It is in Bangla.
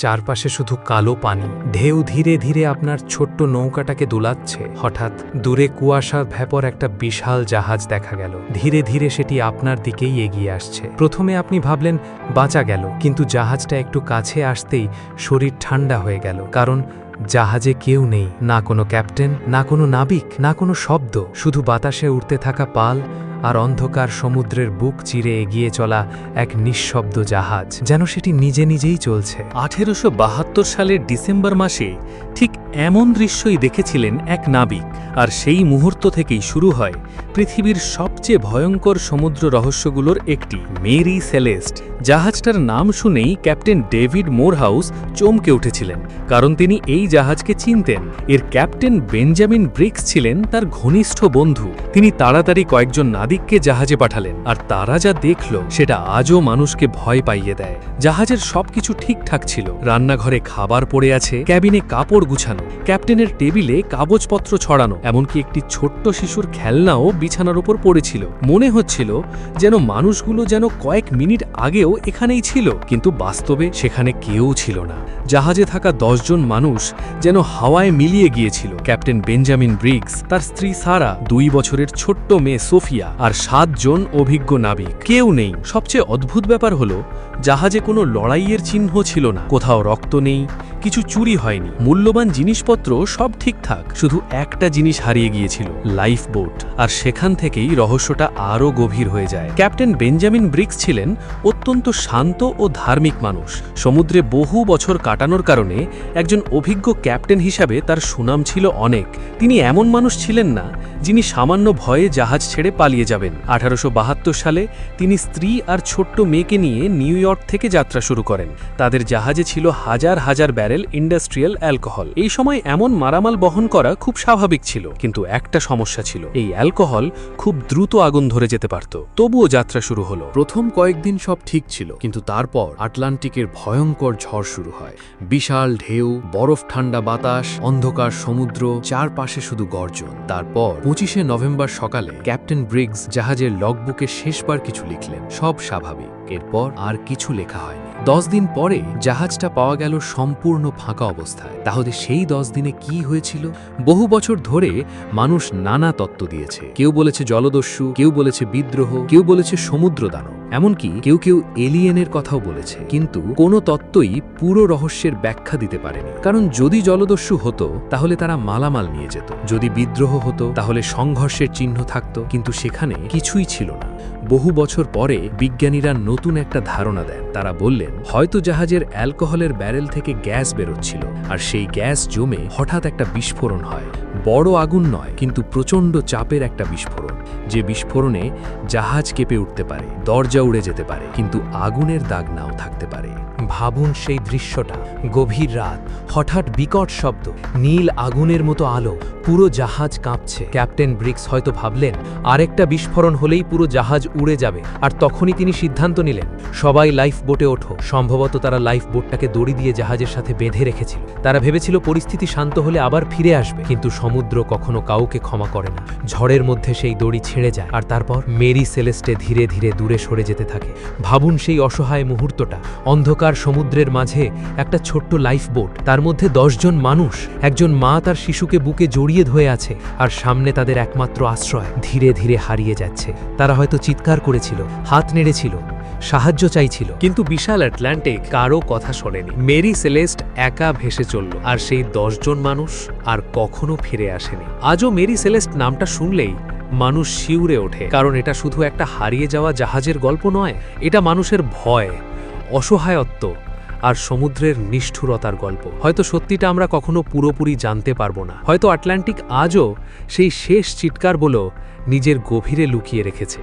চারপাশে শুধু কালো পানি, ঢেউ ধীরে ধীরে আপনার ছোট্ট নৌকাটাকে দোলাচ্ছে। হঠাৎ দূরে কুয়াশা ভেপর একটা বিশাল জাহাজ দেখা গেল। ধীরে ধীরে সেটি আপনার দিকেই এগিয়ে আসছে। প্রথমে আপনি ভাবলেন বাঁচা গেল, কিন্তু জাহাজটা একটু কাছে আসতেই শরীর ঠান্ডা হয়ে গেল, কারণ জাহাজে কেউ নেই, না কোনো ক্যাপ্টেন, না কোনো নাবিক, না কোনো শব্দ, শুধু বাতাসে উড়তে থাকা পাল আর অন্ধকার সমুদ্রের বুক চিরে এগিয়ে চলা এক নিঃশব্দ জাহাজ, যেন সেটি নিজে নিজেই চলছে। 1872 সালের ডিসেম্বর মাসে ঠিক এমন দৃশ্যই দেখেছিলেন এক নাবিক, আর সেই মুহূর্ত থেকেই শুরু হয় পৃথিবীর সবচেয়ে ভয়ঙ্কর সমুদ্র রহস্যগুলোর একটি, মেরি সেলেস্ট। জাহাজটার নাম শুনেই ক্যাপ্টেন ডেভিড মোরহাউস চমকে উঠেছিলেন, কারণ তিনি এই জাহাজকে চিনতেন। এর ক্যাপ্টেন বেঞ্জামিন ব্রিক্স ছিলেন তার ঘনিষ্ঠ বন্ধু। তিনি তাড়াতাড়ি কয়েকজন নাবিককে জাহাজে পাঠালেন, আর তারা যা দেখল সেটা আজও মানুষকে ভয় পাইয়ে দেয়। জাহাজের সবকিছু ঠিকঠাক ছিল, রান্নাঘরে খাবার পড়ে আছে, ক্যাবিনে কাপড় গুছানো, ক্যাপ্টেনের টেবিলে কাগজপত্র ছড়ানো, এমনকি একটি ছোট্ট শিশুর খেলনাও বিছানার উপর পড়েছিল। মনে হচ্ছিল যেন মানুষগুলো যেন কয়েক মিনিট আগেও এখানেই ছিল, কিন্তু বাস্তবে সেখানে কেউ ছিল না। জাহাজে থাকা 10 জন মানুষ যেন হাওয়ায় মিলিয়ে গিয়েছিল। ক্যাপ্টেন বেঞ্জামিন ব্রিক্স, তার স্ত্রী সারা, 2 বছরের ছোট্ট মেয়ে সোফিয়া, আর 7 জন অভিজ্ঞ নাবিক। কেউ নেই। সবচেয়ে অদ্ভুত ব্যাপার হলো জাহাজে কোনো লড়াইয়ের চিহ্ন ছিল না, কোথাও রক্ত নেই, কিছু চুরি হয়নি, মূল্যবান জিনিসপত্র সব ঠিকঠাক। শুধু একটা জিনিস হারিয়ে গিয়েছিল, লাইফ বোট। আর সেখান থেকেই রহস্যটা আরও গভীর হয়ে যায়। ক্যাপ্টেন বেঞ্জামিন ব্রিক্স ছিলেন অত্যন্ত শান্ত ও ধার্মিক মানুষ। সমুদ্রে বহু বছর কাটানোর কারণে একজন অভিজ্ঞ ক্যাপ্টেন হিসাবে তার সুনাম ছিল অনেক। তিনি এমন মানুষ ছিলেন না যিনি সামান্য ভয়ে জাহাজ ছেড়ে পালিয়ে যাবেন। 1872 সালে তিনি স্ত্রী আর ছোট্ট মেয়েকে নিয়ে নিউ ইয়র্ক থেকে যাত্রা শুরু করেন। তাদের জাহাজে ছিল হাজার হাজার ব্যারেল ইন্ডাস্ট্রিয়াল অ্যালকোহল। এই সময় এমন মারামাল বহন করা খুব স্বাভাবিক ছিল, কিন্তু একটা সমস্যা ছিল, এই অ্যালকোহল খুব দ্রুত আগুন ধরে যেতে পারত। তবুও যাত্রা শুরু হলো। প্রথম কয়েকদিন সব ঠিক ছিল, কিন্তু তারপর আটলান্টিকের ভয়ঙ্কর ঝড় শুরু হয়। বিশাল ঢেউ, বরফ ঠান্ডা বাতাস, অন্ধকার সমুদ্র, চারপাশে শুধু গর্জন। তারপর 25শে নভেম্বর সকালে ক্যাপ্টেন ব্রিগ্স জাহাজের লগবুকে শেষবার কিছু লিখলেন। সব স্বাভাবিক। এরপর আর কিছু লেখা হয়নি। 10 দিন পরে জাহাজটা পাওয়া গেল সম্পূর্ণ ফাঁকা অবস্থায়। তাহলে সেই 10 দিনে কি হয়েছিল? বহু বছর ধরে মানুষ নানা তত্ত্ব দিয়েছে। কেউ বলেছে জলদস্যু, কেউ বলেছে বিদ্রোহ, কেউ বলেছে সমুদ্র দানব, এমনকি কেউ কেউ এলিয়েনের কথাও বলেছে। কিন্তু কোনো তত্ত্বই পুরো রহস্যের ব্যাখ্যা দিতে পারেনি। কারণ যদি জলদস্যু হতো তাহলে তারা মালামাল নিয়ে যেত, যদি বিদ্রোহ হতো তাহলে সংঘর্ষের চিহ্ন থাকত, কিন্তু সেখানে কিছুই ছিল না। বহু বছর পরে বিজ্ঞানীরা নতুন একটা ধারণা দেন। তারা বললেন হয়তো জাহাজের অ্যালকোহলের ব্যারেল থেকে গ্যাস বেরোচ্ছিল, আর সেই গ্যাস জমে হঠাৎ একটা বিস্ফোরণ হয়। বড় আগুন নয়, কিন্তু প্রচণ্ড চাপের একটা বিস্ফোরণ, যে বিস্ফোরণে জাহাজ কেঁপে উঠতে পারে, দরজা উড়ে যেতে পারে, কিন্তু আগুনের দাগ নাও থাকতে পারে। ভাবুন সেই দৃশ্যটা, গভীর রাত, হঠাৎ বিকট শব্দ, নীল আগুনের মতো আলো, পুরো জাহাজ কাঁপছে। ক্যাপ্টেন ব্রিক্স হয়তো ভাবলেন আরেকটা বিস্ফোরণ হলেই পুরো জাহাজ উড়ে যাবে, আর তখনই তিনি সিদ্ধান্ত নিলেন সবাই লাইফ বোটে ওঠো। সম্ভবত তারা লাইফ বোটটাকে দড়ি দিয়ে জাহাজের সাথে বেঁধে রেখেছিল। তারা ভেবেছিল পরিস্থিতি শান্ত হলে আবার ফিরে আসবে, কিন্তু সমুদ্র কখনো কাউকে ক্ষমা করে না। ঝড়ের মধ্যে সেই দড়ি ছেড়ে যায়, আর তারপর মেরি সেলেস্টে ধীরে ধীরে দূরে সরে যেতে থাকে। ভাবুন সেই অসহায় মুহূর্তটা, অন্ধকার সমুদ্রের মাঝে একটা ছোট্ট লাইফ বোট, তার মধ্যে 10 জন মানুষ, একজন মা তার শিশুকে বুকে জড়িয়ে ধরে আছে, আর সামনে তাদের একমাত্র আশ্রয় ধীরে ধীরে হারিয়ে যাচ্ছে। তারা হয়তো চিৎকার করেছিল, হাত নেড়েছিল, সাহায্য চাইছিল, কিন্তু বিশাল আটলান্টিক কারো কথা শোনেনি। মেরি সেলেস্ট একা ভেসে চলল, আর সেই 10 জন মানুষ আর কখনো ফিরে আসেনি। আজও মেরি সেলেস্ট নামটা শুনলেই মানুষ শিউরে ওঠে, কারণ এটা শুধু একটা হারিয়ে যাওয়া জাহাজের গল্প নয়, এটা মানুষের ভয়, অসহায়ত্ব আর সমুদ্রের নিষ্ঠুরতার গল্প। হয়তো সত্যিটা আমরা কখনো পুরোপুরি জানতে পারবো না। হয়তো আটলান্টিক আজও সেই শেষ চিৎকার বলো নিজের গভীরে লুকিয়ে রেখেছে।